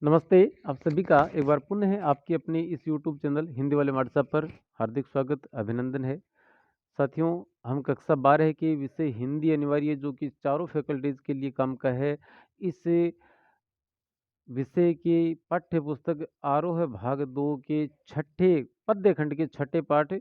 नमस्ते, आप सभी का एक बार पुनः आपकी अपनी इस यूट्यूब चैनल हिंदी वाले व्हाट्सएप पर हार्दिक स्वागत, अभिनंदन है। साथियों, हम कक्षा 12 के विषय हिंदी अनिवार्य जो कि चारों फैकल्टीज़ के लिए काम का है, इस विषय की पाठ्य पुस्तक आरोह भाग 2 के छठे पद्य खंड के छठे पाठ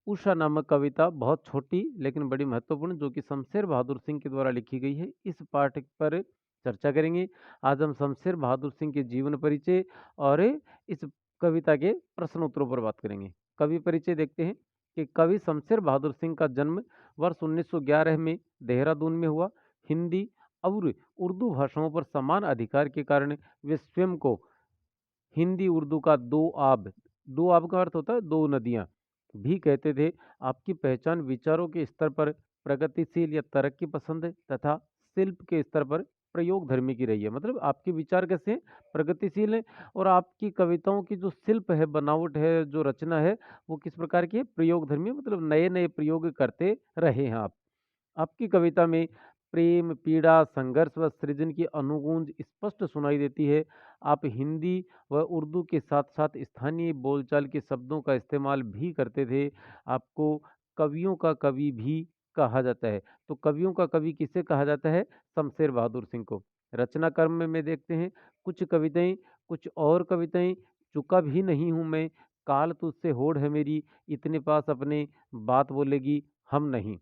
उषा नामक कविता बहुत छोटी लेकिन बड़ी महत्वपूर्ण जो कि शमशेर बहादुर सिंह के द्वारा लिखी गई है। इस पाठ पर चर्चा करेंगे। आज हम शमशेर बहादुर सिंह के जीवन परिचय और इस कविता के प्रश्न उत्तरों पर बात करेंगे। कवि परिचय देखते हैं कि कवि शमशेर बहादुर सिंह का जन्म वर्ष 1911 में देहरादून में हुआ। हिंदी और उर्दू भाषाओं पर समान अधिकार के कारण वे स्वयं को हिंदी उर्दू का दो आब का अर्थ होता है दो नदियाँ भी कहते थे। आपकी पहचान विचारों के स्तर पर प्रगतिशील या तरक्की पसंद तथा शिल्प के स्तर पर प्रयोग धर्मी की रही है। मतलब आपके विचार कैसे हैं? प्रगतिशील है। और आपकी कविताओं की जो शिल्प है, बनावट है, जो रचना है, वो किस प्रकार की है? प्रयोग धर्मी, मतलब नए नए प्रयोग करते रहे हैं आप। आपकी कविता में प्रेम, पीड़ा, संघर्ष व सृजन की अनुगूंज स्पष्ट सुनाई देती है। आप हिंदी व उर्दू के साथ-साथ स्थानीय बोलचाल के शब्दों का इस्तेमाल भी करते थे। आपको कवियों का कवि भी कहा जाता है। तो कवियों का कवि किसे कहा जाता है? शमशेर बहादुर सिंह को। रचना क्रम में देखते हैं, कुछ कविताएँ, कुछ और कविताएँ, चूका भी नहीं हूँ मैं, काल तुझसे होड़ है मेरी, इतने पास अपने, बात बोलेगी हम नहीं।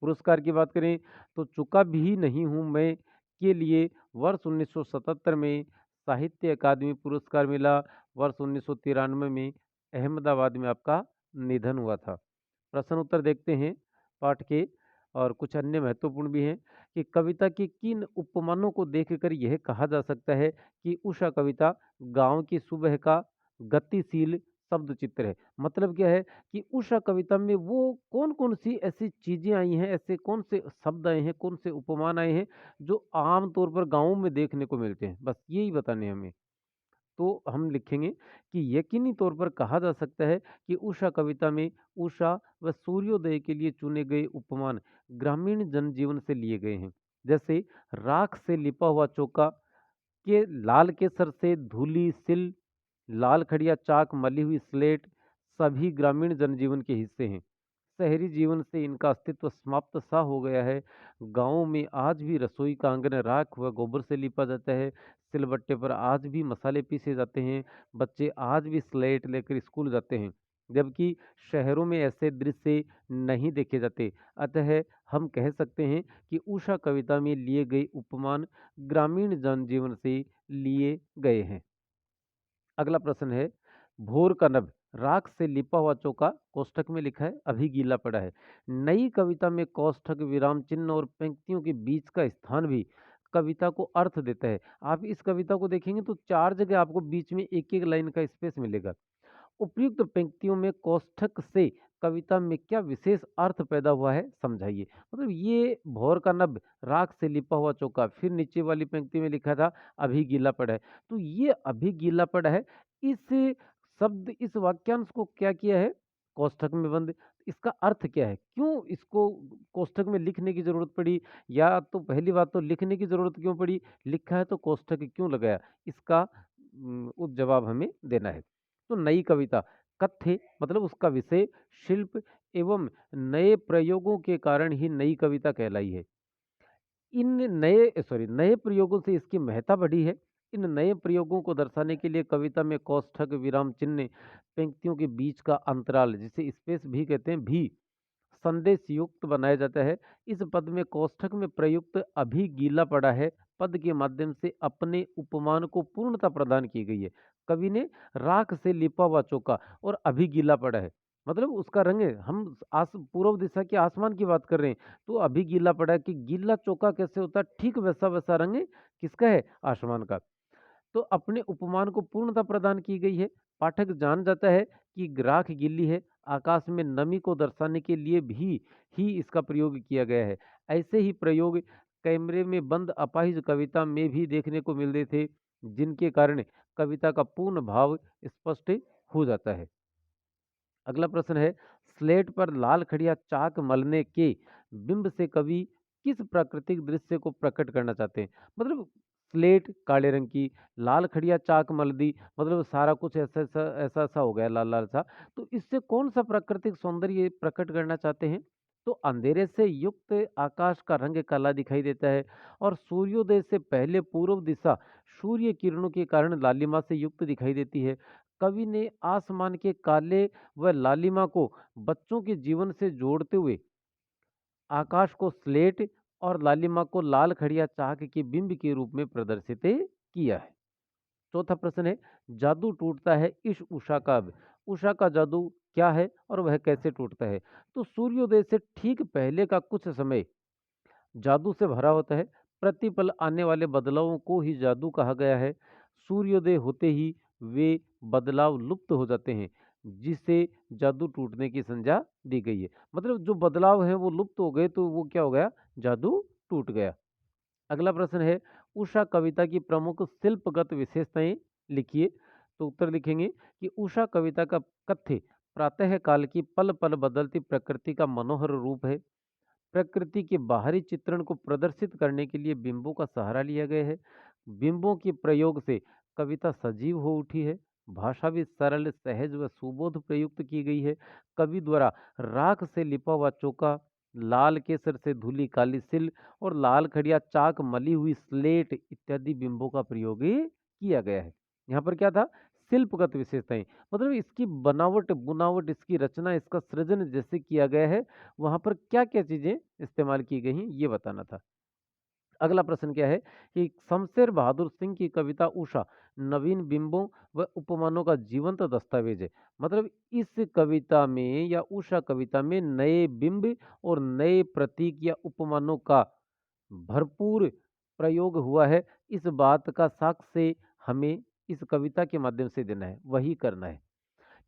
पुरस्कार की बात करें तो चूका भी नहीं हूँ मैं के लिए वर्ष 1977 में साहित्य अकादमी पुरस्कार मिला। वर्ष 1993 में अहमदाबाद में आपका निधन हुआ था। प्रश्न उत्तर देखते हैं पाठ के, और कुछ अन्य महत्वपूर्ण भी हैं कि कविता के किन उपमानों को देखकर यह कहा जा सकता है कि उषा कविता गांव की सुबह का गतिशील शब्द चित्र है। मतलब क्या है कि उषा कविता में वो कौन-कौन सी ऐसी चीज़ें आई हैं, ऐसे कौन से शब्द आए हैं, कौन से उपमान आए हैं, जो आम तौर पर गाँवों में देखने को मिलते हैं। बस यही बताने हैं हमें। तो हम लिखेंगे कि यकीनी तौर पर कहा जा सकता है कि उषा कविता में उषा व सूर्योदय के लिए चुने गए उपमान ग्रामीण जनजीवन से लिए गए हैं। जैसे राख से लिपा हुआ चौका के लाल केसर से धुली सिल, लाल खड़िया चाक, मली हुई स्लेट सभी ग्रामीण जनजीवन के हिस्से हैं। शहरी जीवन से इनका अस्तित्व समाप्त सा हो गया है। गाँवों में आज भी रसोई का आंगन राख व गोबर से लिपा जाता है। सिलबट्टे पर आज भी मसाले पीसे जाते हैं। बच्चे आज भी स्लेट लेकर स्कूल जाते हैं। जबकि शहरों में ऐसे दृश्य नहीं देखे जाते। अतः हम कह सकते हैं कि उषा कविता में लिए गए उपमान ग्रामीण जनजीवन से लिए गए हैं। अगला प्रश्न है, भोर का नभ राख से लिपा हुआ चौका कोष्ठक में लिखा है अभी गीला पड़ा है। नई कविता में कोष्ठक, विराम चिन्ह और पंक्तियों के बीच का स्थान भी कविता को अर्थ देता है। आप इस कविता को देखेंगे तो 4 जगह आपको बीच में एक-एक लाइन का स्पेस मिलेगा। उपयुक्त पंक्तियों में कोष्ठक से कविता में क्या विशेष अर्थ पैदा हुआ है, समझाइए। मतलब ये भौर का नभ राख से लिपा हुआ चौका, फिर नीचे वाली पंक्ति में लिखा था अभी गीला पड़ा है। तो ये अभी गीला पड़ा है, इस शब्द, इस वाक्यांश को क्या किया है? कोष्ठक में बंद। इसका अर्थ क्या है? क्यों इसको कोष्ठक में लिखने की ज़रूरत पड़ी? या तो पहली बात तो लिखने की ज़रूरत क्यों पड़ी? लिखा है तो कोष्ठक क्यों लगाया? इसका जवाब हमें देना है। तो नई कविता कथ्य, मतलब उसका विषय शिल्प एवं नए प्रयोगों के कारण ही नई कविता कहलाई है। इन नए प्रयोगों से इसकी महत्ता बढ़ी है। इन नए प्रयोगों को दर्शाने के लिए कविता में कोष्ठक, विराम चिन्ह, पंक्तियों के बीच का अंतराल जिसे स्पेस भी कहते हैं भी संदेश युक्त बनाया जाता है। इस पद में कोष्ठक में प्रयुक्त अभी गीला पड़ा है पद के माध्यम से अपने उपमान को पूर्णता प्रदान की गई है। कवि ने राख से लिपा हुआ चौका और अभी गीला पड़ा है, मतलब उसका रंग है। हम पूर्व दिशा के आसमान की बात कर रहे हैं, तो अभी गीला पड़ा है कि गीला चौका कैसे होता है, ठीक वैसा वैसा रंग किसका है? आसमान का। तो अपने उपमान को पूर्णता प्रदान की गई है। पाठक जान जाता है कि राख गीली है। आकाश में नमी को दर्शाने के लिए भी ही इसका प्रयोग किया गया है। ऐसे ही प्रयोग कैमरे में बंद अपाहिज कविता में भी देखने को मिलते थे, जिनके कारण कविता का पूर्ण भाव स्पष्ट हो जाता है। अगला प्रश्न है, स्लेट पर लाल खड़िया चाक मलने के बिंब से कवि किस प्राकृतिक दृश्य को प्रकट करना चाहते हैं? मतलब स्लेट काले रंग की, लाल खड़िया चाक मलदी, मतलब सारा कुछ ऐसा-ऐसा हो गया लाल-लाल सा। तो इससे कौन-सा प्राकृतिक सौंदर्य प्रकट करना चाहते हैं? तो अंधेरे से युक्त आकाश का रंग काला दिखाई देता है और सूर्योदय से पहले पूर्व दिशा सूर्य किरणों के कारण लालिमा से युक्त दिखाई देती है। कवि ने आसमान के काले व लालिमा को बच्चों के जीवन से जोड़ते हुए आकाश को स्लेट और लालिमा को लाल खड़िया चाक के बिंब के रूप में प्रदर्शित किया है। चौथा प्रश्न है, जादू टूटता है इस उषा का अब। उषा का जादू क्या है और वह कैसे टूटता है? तो सूर्योदय से ठीक पहले का कुछ समय जादू से भरा होता है। प्रतिपल आने वाले बदलावों को ही जादू कहा गया है। सूर्योदय होते ही वे बदलाव लुप्त हो जाते हैं, जिसे जादू टूटने की संज्ञा दी गई है। मतलब जो बदलाव हैं वो लुप्त हो गए तो वो क्या हो गया? जादू टूट गया। अगला प्रश्न है, उषा कविता की प्रमुख शिल्पगत विशेषताएं लिखिए। तो उत्तर लिखेंगे कि उषा कविता का कथ्य प्रातः काल की पल पल बदलती प्रकृति का मनोहर रूप है। प्रकृति के बाहरी चित्रण को प्रदर्शित करने के लिए बिंबों का सहारा लिया गया है। बिंबों के प्रयोग से कविता सजीव हो उठी है। भाषा भी सरल, सहज व सुबोध प्रयुक्त की गई है। कवि द्वारा राख से लिपा हुआ चौका, लाल केसर से धुली काली सिल और लाल खड़िया चाक मली हुई स्लेट इत्यादि बिंबों का प्रयोग किया गया है। यहाँ पर क्या था? शिल्पगत विशेषताएं, मतलब इसकी बनावट, बुनावट, इसकी रचना, इसका सृजन जैसे किया गया है, वहाँ पर क्या-क्या चीज़ें इस्तेमाल की गई हैं, ये बताना था। अगला प्रश्न क्या है कि शमशेर बहादुर सिंह की कविता उषा नवीन बिंबों व उपमानों का जीवंत दस्तावेज है। मतलब इस कविता में या उषा कविता में नए बिंब और नए प्रतीक या उपमानों का भरपूर प्रयोग हुआ है। इस बात का साक्ष्य हमें इस कविता के माध्यम से देना है, वही करना है।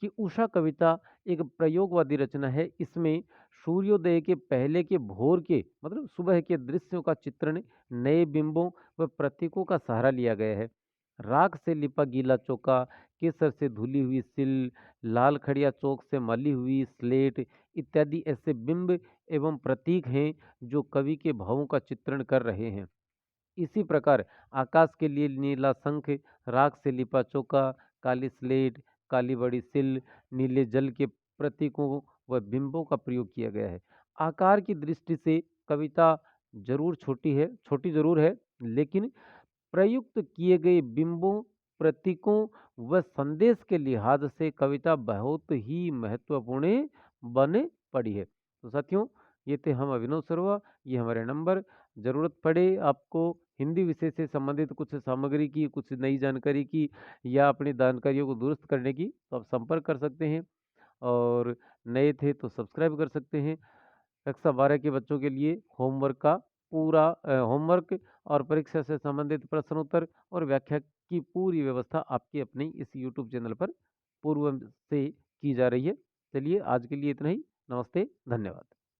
कि उषा कविता एक प्रयोगवादी रचना है। इसमें सूर्योदय के पहले के भोर के, मतलब सुबह के दृश्यों का चित्रण नए बिंबों व प्रतीकों का सहारा लिया गया है। राख से लिपा गीला चौका, केसर से धुली हुई सिल, लाल खड़िया चौक से मली हुई स्लेट इत्यादि ऐसे बिंब एवं प्रतीक हैं जो कवि के भावों का चित्रण कर रहे हैं। इसी प्रकार आकाश के लिए नीला शंख, राख से लिपा चौका, काली स्लेट, काली बड़ी सिल, नीले जल के प्रतीकों व बिंबों का प्रयोग किया गया है। आकार की दृष्टि से कविता जरूर छोटी है, छोटी जरूर है, लेकिन प्रयुक्त किए गए बिंबों, प्रतीकों व संदेश के लिहाज से कविता बहुत ही महत्वपूर्ण बन पड़ी है। तो साथियों, ये थे हम अभिनव सर्वा, ये हमारे नंबर। ज़रूरत पड़े आपको हिंदी विषय से संबंधित कुछ सामग्री की, कुछ नई जानकारी की या अपनी जानकारियों को दुरुस्त करने की, तो आप संपर्क कर सकते हैं। और नए थे तो सब्सक्राइब कर सकते हैं। कक्षा 12 के बच्चों के लिए होमवर्क का पूरा होमवर्क और परीक्षा से संबंधित प्रश्न उत्तर और व्याख्या की पूरी व्यवस्था आपकी अपनी इस यूट्यूब चैनल पर पूर्व से की जा रही है। चलिए आज के लिए इतना ही। नमस्ते, धन्यवाद।